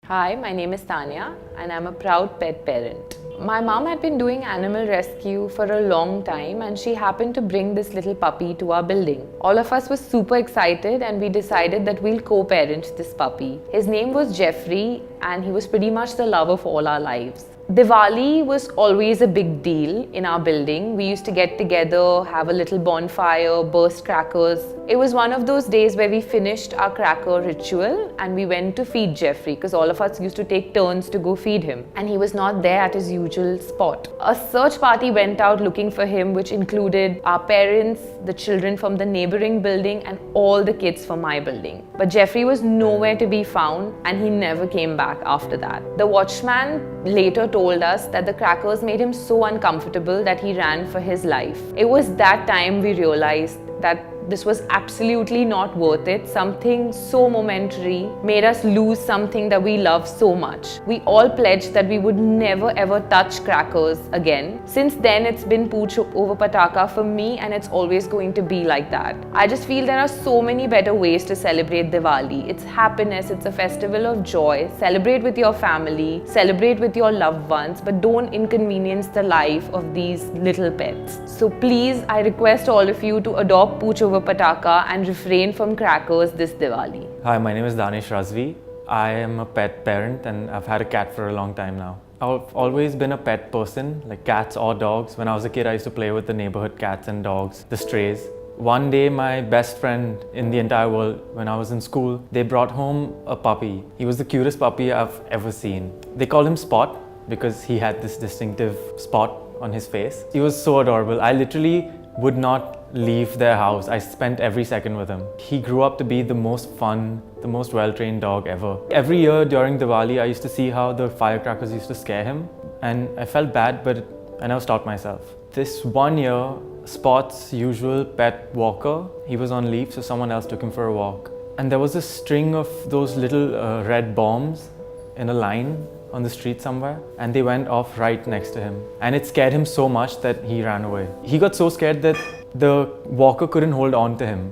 Hi, my name is Tanya and I'm a proud pet parent. My mom had been doing animal rescue for a long time and she happened to bring this little puppy to our building. All of us were super excited and we decided that we'll co-parent this puppy. His name was Jeffrey and he was pretty much the love of all our lives. Diwali was always a big deal in our building. We used to get together, have a little bonfire, burst crackers. It was one of those days where we finished our cracker ritual and we went to feed Jeffrey because all of us used to take turns to go feed him. And he was not there at his usual spot. A search party went out looking for him, which included our parents, the children from the neighboring building and all the kids from my building. But Jeffrey was nowhere to be found and he never came back after that. The watchman later told us that the crackers made him so uncomfortable that he ran for his life. It was that time we realized that this was absolutely not worth it. Something so momentary made us lose something that we love so much. We all pledged that we would never ever touch crackers again. Since then, it's been pooch over pataka for me and it's always going to be like that. I just feel there are so many better ways to celebrate Diwali. It's happiness, it's a festival of joy. Celebrate with your family, celebrate with your loved ones, but don't inconvenience the life of these little pets. So please, I request all of you to adopt pooch over pataka and refrain from crackers this Diwali. Hi, my name is Danish Razvi. I am a pet parent and I've had a cat for a long time now. I've always been a pet person, like cats or dogs. When I was a kid, I used to play with the neighborhood cats and dogs, the strays. One day, my best friend in the entire world, when I was in school, they brought home a puppy. He was the cutest puppy I've ever seen. They called him Spot because he had this distinctive spot on his face. He was so adorable. I literally would not leave their house. I spent every second with him. He grew up to be the most fun, the most well-trained dog ever. Every year during Diwali, I used to see how the firecrackers used to scare him and I felt bad, but I never stopped myself. This one year, Spot's usual pet walker, he was on leave, so someone else took him for a walk. And there was a string of those little red bombs in a line on the street somewhere, and they went off right next to him. And it scared him so much that he ran away. He got so scared that the walker couldn't hold on to him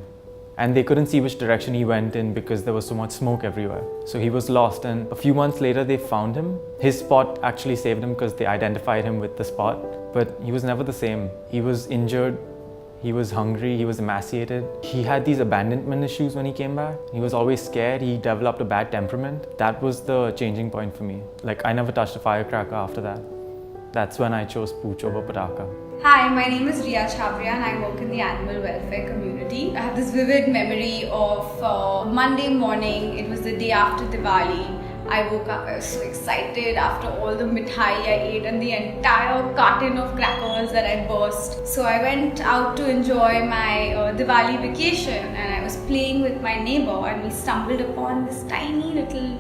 and they couldn't see which direction he went in because there was so much smoke everywhere. So he was lost, and a few months later they found him. His Spot actually saved him because they identified him with the Spot, but he was never the same. He was injured, he was hungry, he was emaciated. He had these abandonment issues when he came back. He was always scared, he developed a bad temperament. That was the changing point for me. Like, I never touched a firecracker after that. That's when I chose pooch over pataka. Hi, my name is Riya Chavria and I work in the animal welfare community. I have this vivid memory of Monday morning. It was the day after Diwali. I woke up, I was so excited after all the mithai I ate and the entire carton of crackers that I burst. So I went out to enjoy my Diwali vacation and I was playing with my neighbor and we stumbled upon this tiny little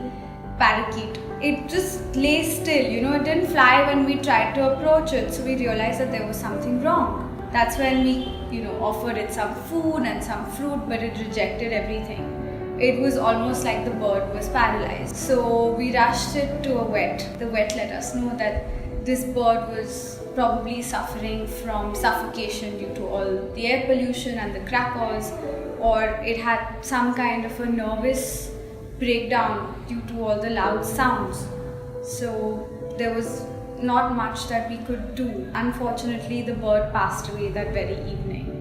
parakeet. It just lay still, it didn't fly when we tried to approach it, so we realized that there was something wrong. That's when we, offered it some food and some fruit, but it rejected everything. It was almost like the bird was paralyzed. So we rushed it to a vet. The vet let us know that this bird was probably suffering from suffocation due to all the air pollution and the crackers, or it had some kind of a nervous breakdown due to all the loud sounds. So there was not much that we could do. Unfortunately, the bird passed away that very evening.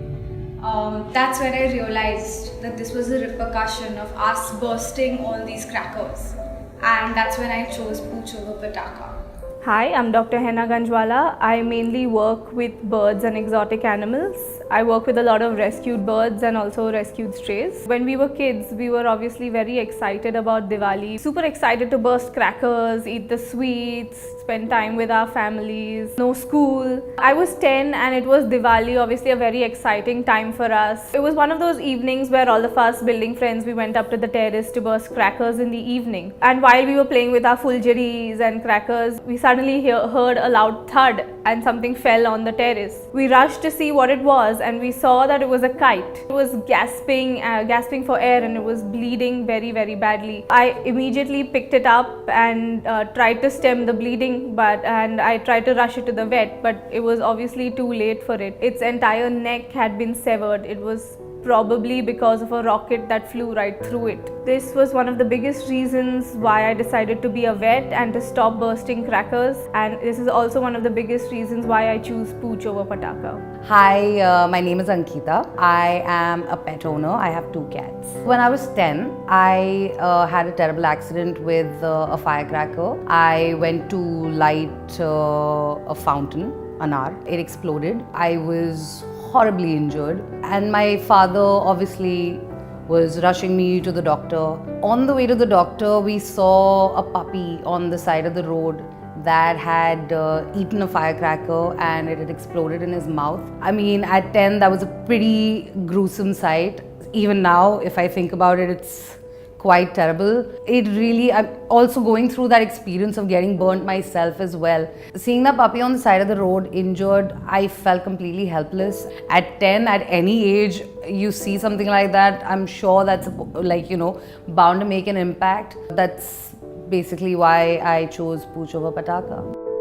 That's when I realized that this was a repercussion of us bursting all these crackers, and that's when I chose pooch over pataka. Hi, I'm Dr. Henna Ganjwala. I mainly work with birds and exotic animals. I work with a lot of rescued birds and also rescued strays. When we were kids, we were obviously very excited about Diwali. Super excited to burst crackers, eat the sweets, spend time with our families, no school. I was 10 and it was Diwali, obviously a very exciting time for us. It was one of those evenings where all of us building friends, we went up to the terrace to burst crackers in the evening. And while we were playing with our fulgeries and crackers, we suddenly heard a loud thud and something fell on the terrace. We rushed to see what it was and we saw that it was a kite. It was gasping for air and it was bleeding very, very badly. I immediately picked it up and tried to stem the bleeding, and I tried to rush it to the vet, but it was obviously too late for it. Its entire neck had been severed. It was probably because of a rocket that flew right through it. This was one of the biggest reasons why I decided to be a vet and to stop bursting crackers, and this is also one of the biggest reasons why I choose pooch over pataka. Hi, my name is Ankita. I am a pet owner. I have 2 cats. When I was 10, I had a terrible accident with a firecracker. I went to light a fountain, anar. It exploded. I was horribly injured, and my father obviously was rushing me to the doctor. On the way to the doctor, we saw a puppy on the side of the road that had eaten a firecracker and it had exploded in his mouth. I mean, at 10, that was a pretty gruesome sight. Even now, if I think about it, it's quite terrible. I'm also going through that experience of getting burnt myself as well. Seeing that puppy on the side of the road injured, I felt completely helpless. At 10, at any age, you see something like that, I'm sure that's bound to make an impact. That's basically why I chose pooch over pataka.